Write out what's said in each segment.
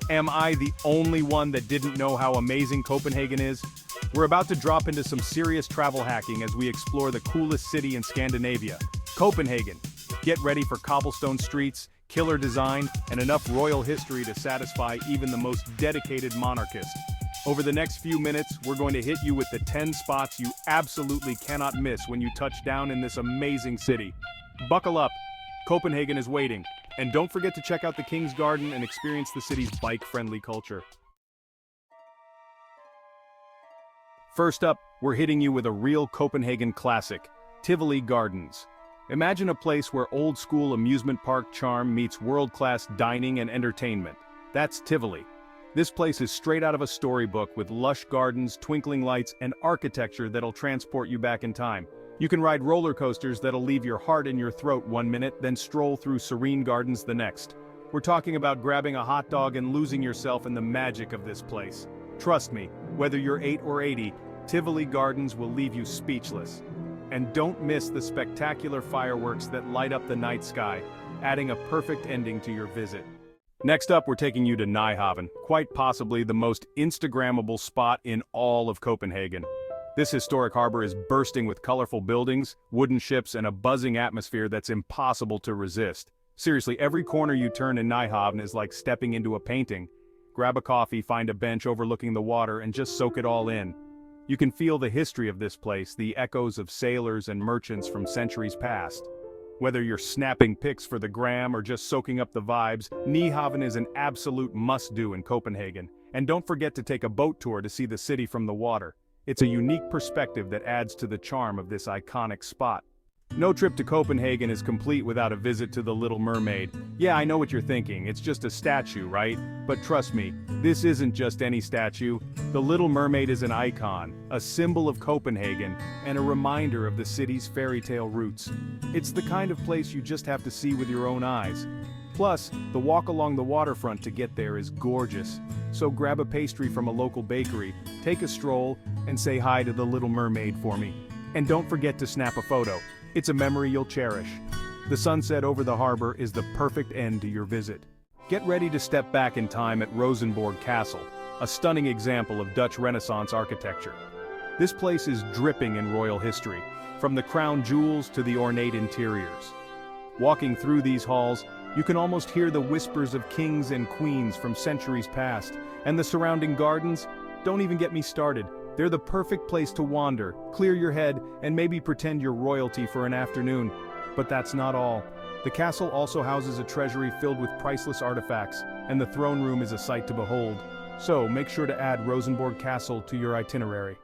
Am I the only one that didn't know how amazing Copenhagen is? We're about to drop into some serious travel hacking as we explore the coolest city in Scandinavia, Copenhagen. Get ready for cobblestone streets, killer design, and enough royal history to satisfy even the most dedicated monarchist. Over the next few minutes, we're going to hit you with the 10 spots you absolutely cannot miss when you touch down in this amazing city. Buckle up, Copenhagen is waiting. And don't forget to check out the King's Garden and experience the city's bike-friendly culture. First up, we're hitting you with a real Copenhagen classic, Tivoli Gardens. Imagine a place where old-school amusement park charm meets world-class dining and entertainment. That's Tivoli. This place is straight out of a storybook with lush gardens, twinkling lights, and architecture that'll transport you back in time. You can ride roller coasters that'll leave your heart in your throat one minute, then stroll through serene gardens the next. We're talking about grabbing a hot dog and losing yourself in the magic of this place. Trust me, whether you're 8 or 80, Tivoli Gardens will leave you speechless. And don't miss the spectacular fireworks that light up the night sky, adding a perfect ending to your visit. Next up, we're taking you to Nyhavn, quite possibly the most Instagrammable spot in all of Copenhagen. This historic harbor is bursting with colorful buildings, wooden ships, and a buzzing atmosphere that's impossible to resist. Seriously, every corner you turn in Nyhavn is like stepping into a painting. Grab a coffee, find a bench overlooking the water, and just soak it all in. You can feel the history of this place, the echoes of sailors and merchants from centuries past. Whether you're snapping pics for the gram or just soaking up the vibes, Nyhavn is an absolute must-do in Copenhagen. And don't forget to take a boat tour to see the city from the water. It's a unique perspective that adds to the charm of this iconic spot. No trip to Copenhagen is complete without a visit to the Little Mermaid. Yeah, I know what you're thinking, it's just a statue, right? But trust me, this isn't just any statue. The Little Mermaid is an icon, a symbol of Copenhagen, and a reminder of the city's fairy tale roots. It's the kind of place you just have to see with your own eyes. Plus, the walk along the waterfront to get there is gorgeous. So grab a pastry from a local bakery, take a stroll, and say hi to the Little Mermaid for me. And don't forget to snap a photo. It's a memory you'll cherish. The sunset over the harbor is the perfect end to your visit. Get ready to step back in time at Rosenborg Castle, a stunning example of Dutch Renaissance architecture. This place is dripping in royal history, from the crown jewels to the ornate interiors. Walking through these halls, you can almost hear the whispers of kings and queens from centuries past, and the surrounding gardens, don't even get me started. They're the perfect place to wander, clear your head, and maybe pretend you're royalty for an afternoon. But that's not all. The castle also houses a treasury filled with priceless artifacts, and the throne room is a sight to behold. So make sure to add Rosenborg Castle to your itinerary.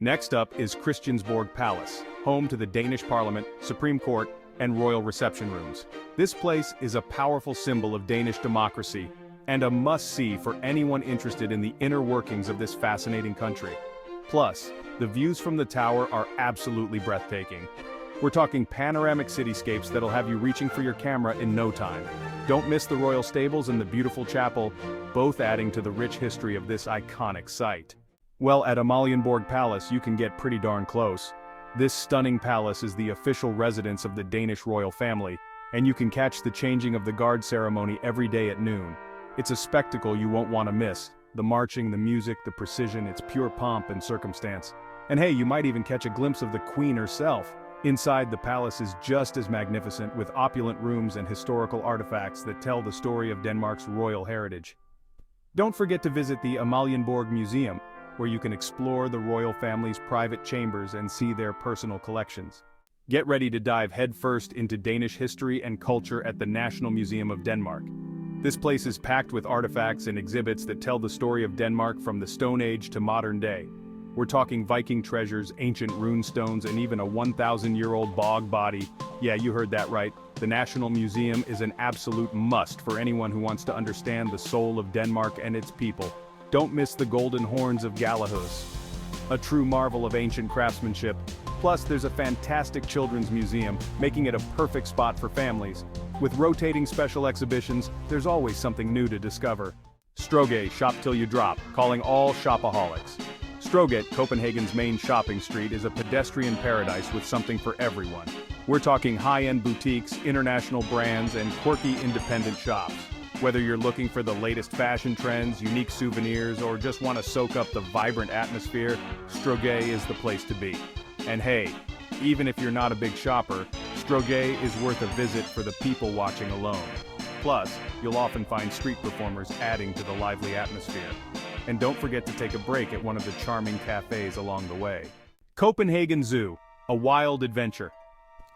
Next up is Christiansborg Palace, home to the Danish Parliament, Supreme Court, and royal reception rooms. This place is a powerful symbol of Danish democracy, and a must-see for anyone interested in the inner workings of this fascinating country. Plus, the views from the tower are absolutely breathtaking. We're talking panoramic cityscapes that'll have you reaching for your camera in no time. Don't miss the royal stables and the beautiful chapel, both adding to the rich history of this iconic site. Well, at Amalienborg Palace you can get pretty darn close. This stunning palace is the official residence of the Danish royal family, and you can catch the changing of the guard ceremony every day at noon. It's a spectacle you won't want to miss. The marching, the music, the precision, it's pure pomp and circumstance. And hey, you might even catch a glimpse of the Queen herself. Inside, the palace is just as magnificent, with opulent rooms and historical artifacts that tell the story of Denmark's royal heritage. Don't forget to visit the Amalienborg Museum, where you can explore the royal family's private chambers and see their personal collections. Get ready to dive headfirst into Danish history and culture at the National Museum of Denmark. This place is packed with artifacts and exhibits that tell the story of Denmark from the Stone Age to modern day. We're talking Viking treasures, ancient rune stones, and even a 1,000-year-old bog body. Yeah, you heard that right. The National Museum is an absolute must for anyone who wants to understand the soul of Denmark and its people. Don't miss the golden horns of Galahus, a true marvel of ancient craftsmanship. Plus, there's a fantastic children's museum, making it a perfect spot for families. With rotating special exhibitions, there's always something new to discover. Stroggade, shop till you drop, calling all shopaholics. Strøget, Copenhagen's main shopping street, is a pedestrian paradise with something for everyone. We're talking high-end boutiques, international brands, and quirky independent shops. Whether you're looking for the latest fashion trends, unique souvenirs, or just want to soak up the vibrant atmosphere, Stroggade is the place to be. And hey, even if you're not a big shopper, Stroggade is worth a visit for the people watching alone. Plus, you'll often find street performers adding to the lively atmosphere. And don't forget to take a break at one of the charming cafes along the way. Copenhagen Zoo, a wild adventure.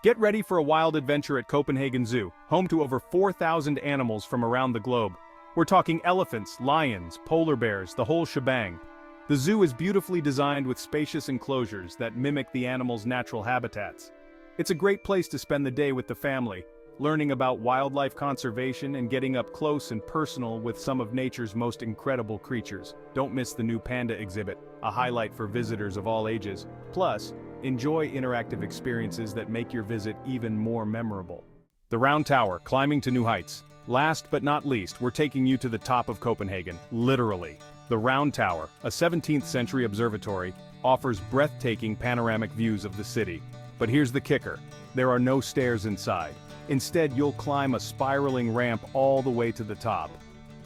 Get ready for a wild adventure at Copenhagen Zoo, home to over 4,000 animals from around the globe. We're talking elephants, lions, polar bears, the whole shebang. The zoo is beautifully designed with spacious enclosures that mimic the animals' natural habitats. It's a great place to spend the day with the family, learning about wildlife conservation and getting up close and personal with some of nature's most incredible creatures. Don't miss the new panda exhibit, a highlight for visitors of all ages. Plus, enjoy interactive experiences that make your visit even more memorable. The Round Tower, climbing to new heights. Last but not least, we're taking you to the top of Copenhagen, literally. The Round Tower, a 17th century observatory, offers breathtaking panoramic views of the city. But here's the kicker, there are no stairs inside. Instead, you'll climb a spiraling ramp all the way to the top.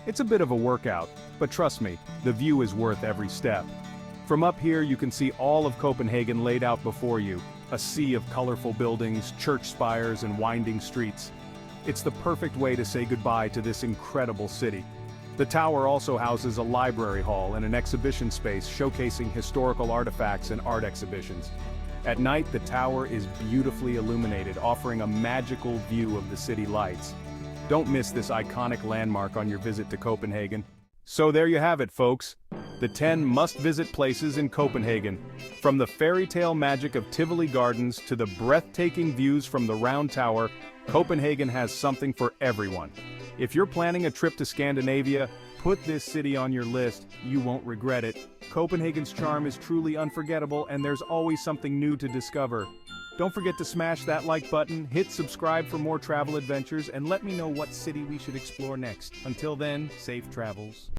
It's a bit of a workout, but trust me, the view is worth every step. From up here you can see all of Copenhagen laid out before you, a sea of colorful buildings, church spires and winding streets. It's the perfect way to say goodbye to this incredible city. The tower also houses a library hall and an exhibition space showcasing historical artifacts and art exhibitions. At night, the tower is beautifully illuminated, offering a magical view of the city lights. Don't miss this iconic landmark on your visit to Copenhagen. So there you have it, folks. The 10 must-visit places in Copenhagen. From the fairy tale magic of Tivoli Gardens to the breathtaking views from the Round Tower, Copenhagen has something for everyone. If you're planning a trip to Scandinavia, put this city on your list. You won't regret it. Copenhagen's charm is truly unforgettable, and there's always something new to discover. Don't forget to smash that like button, hit subscribe for more travel adventures, and let me know what city we should explore next. Until then, safe travels.